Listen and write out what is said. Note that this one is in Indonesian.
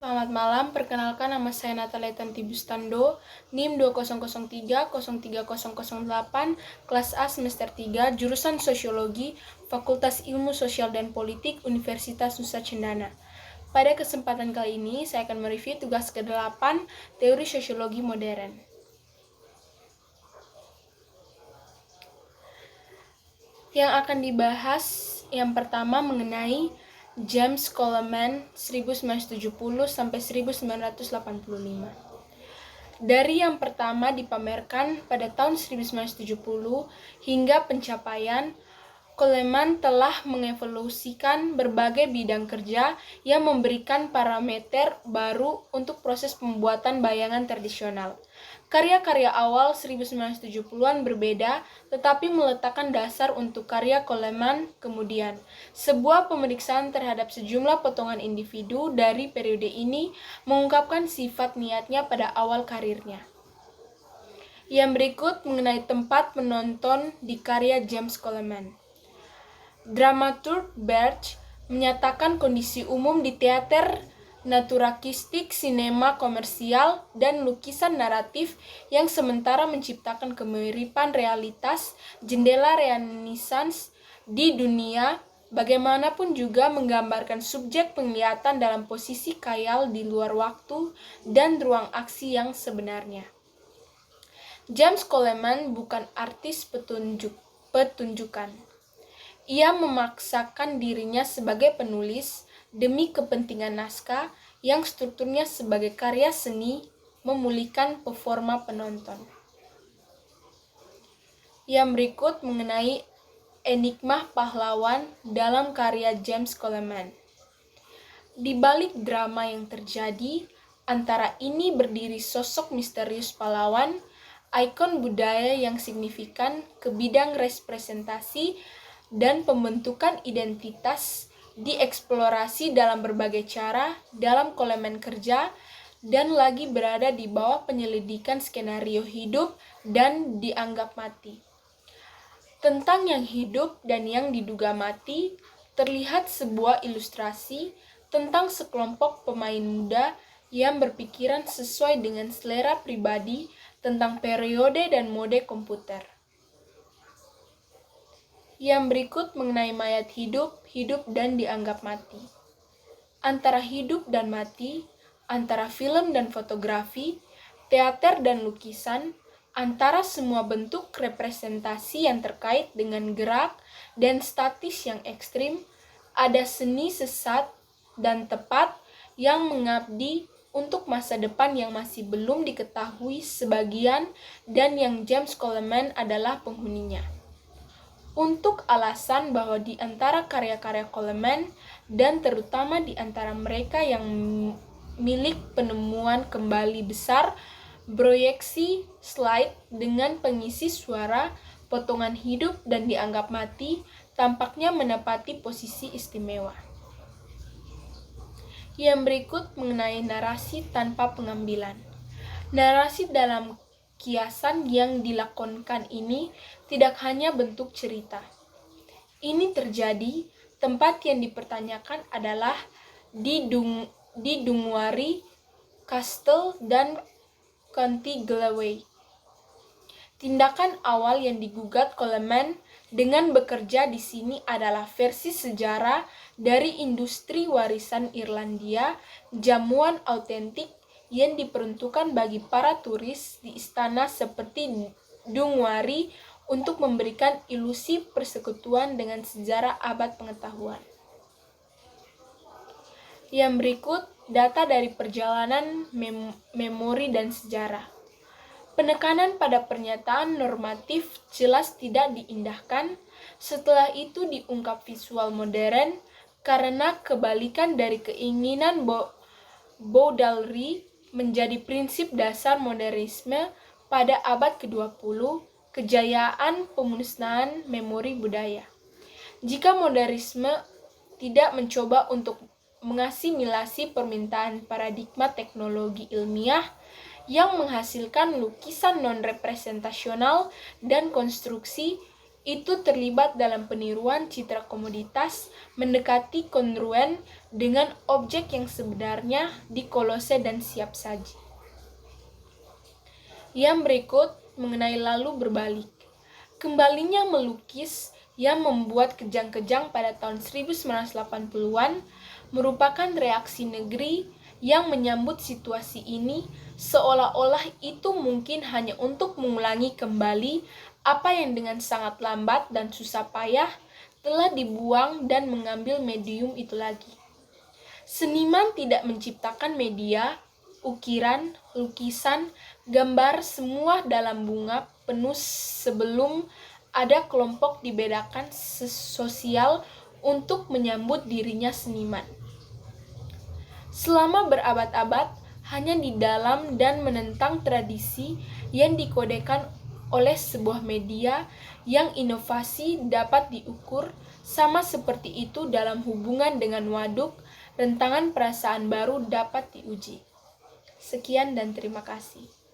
Selamat malam, perkenalkan nama saya Natalia Tantibustando, NIM 2003-03008, kelas A semester 3, jurusan Sosiologi, Fakultas Ilmu Sosial dan Politik, Universitas Nusa Cendana. Pada kesempatan kali ini, saya akan mereview tugas ke-8, Teori Sosiologi Modern. Yang akan dibahas yang pertama mengenai James Coleman 1970 sampai 1985. Dari yang pertama dipamerkan pada tahun 1970 hingga pencapaian, Coleman telah mengevolusikan berbagai bidang kerja yang memberikan parameter baru untuk proses pembuatan bayangan tradisional. Karya-karya awal 1970-an berbeda, tetapi meletakkan dasar untuk karya Coleman kemudian. Sebuah pemeriksaan terhadap sejumlah potongan individu dari periode ini mengungkapkan sifat niatnya pada awal karirnya. Yang berikut mengenai tempat penonton di karya James Coleman. Dramaturg Berge menyatakan kondisi umum di teater naturalistik, sinema komersial, dan lukisan naratif yang sementara menciptakan kemiripan realitas jendela Renaissance di dunia, bagaimanapun juga menggambarkan subjek penglihatan dalam posisi khayal di luar waktu dan ruang aksi yang sebenarnya. James Coleman bukan artis petunjukan. Ia memaksakan dirinya sebagai penulis demi kepentingan naskah yang strukturnya sebagai karya seni memulihkan performa penonton. Yang berikut mengenai enigma pahlawan dalam karya James Coleman. Di balik drama yang terjadi, antara ini berdiri sosok misterius pahlawan, ikon budaya yang signifikan ke bidang representasi dan pembentukan identitas dieksplorasi dalam berbagai cara dalam Coleman kerja dan lagi berada di bawah penyelidikan skenario hidup dan dianggap mati. Tentang yang hidup dan yang diduga mati, terlihat sebuah ilustrasi tentang sekelompok pemain muda yang berpikiran sesuai dengan selera pribadi tentang periode dan mode komputer. Yang berikut mengenai mayat hidup dan dianggap mati. Antara hidup dan mati, antara film dan fotografi, teater dan lukisan, antara semua bentuk representasi yang terkait dengan gerak dan statis yang ekstrim, ada seni sesat dan tepat yang mengabdi untuk masa depan yang masih belum diketahui sebagian dan yang James Coleman adalah penghuninya. Untuk alasan bahwa di antara karya-karya Coleman dan terutama di antara mereka yang milik penemuan kembali besar, proyeksi slide dengan pengisi suara, potongan hidup dan dianggap mati tampaknya menepati posisi istimewa. Yang berikut mengenai narasi tanpa pengambilan. Narasi dalam kiasan yang dilakonkan ini tidak hanya bentuk cerita. Ini terjadi, tempat yang dipertanyakan adalah di Dungwari Castle dan County Galway. Tindakan awal yang digugat Coleman dengan bekerja di sini adalah versi sejarah dari industri warisan Irlandia, jamuan autentik yang diperuntukkan bagi para turis di istana seperti Dungwari untuk memberikan ilusi persekutuan dengan sejarah abad pengetahuan. Yang berikut data dari perjalanan memori dan sejarah. Penekanan pada pernyataan normatif jelas tidak diindahkan, setelah itu diungkap visual modern karena kebalikan dari keinginan Baudelaire menjadi prinsip dasar modernisme pada abad ke-20, kejayaan pemusnahan memori budaya. Jika modernisme tidak mencoba untuk mengasimilasi permintaan paradigma teknologi ilmiah yang menghasilkan lukisan non-representasional dan konstruksi, itu terlibat dalam peniruan citra komoditas mendekati kongruen dengan objek yang sebenarnya di Kolose dan siap saji. Yang berikut mengenai lalu berbalik. Kembalinya melukis yang membuat kejang-kejang pada tahun 1980-an merupakan reaksi negeri yang menyambut situasi ini seolah-olah itu mungkin hanya untuk mengulangi kembali apa yang dengan sangat lambat dan susah payah telah dibuang dan mengambil medium itu lagi. Seniman tidak menciptakan media, ukiran, lukisan, gambar semua dalam bunga penuh sebelum ada kelompok dibedakan sosial untuk menyambut dirinya seniman. Selama berabad-abad, hanya di dalam dan menentang tradisi yang dikodekan oleh sebuah media yang inovasi dapat diukur, sama seperti itu dalam hubungan dengan waduk, rentangan perasaan baru dapat diuji. Sekian dan terima kasih.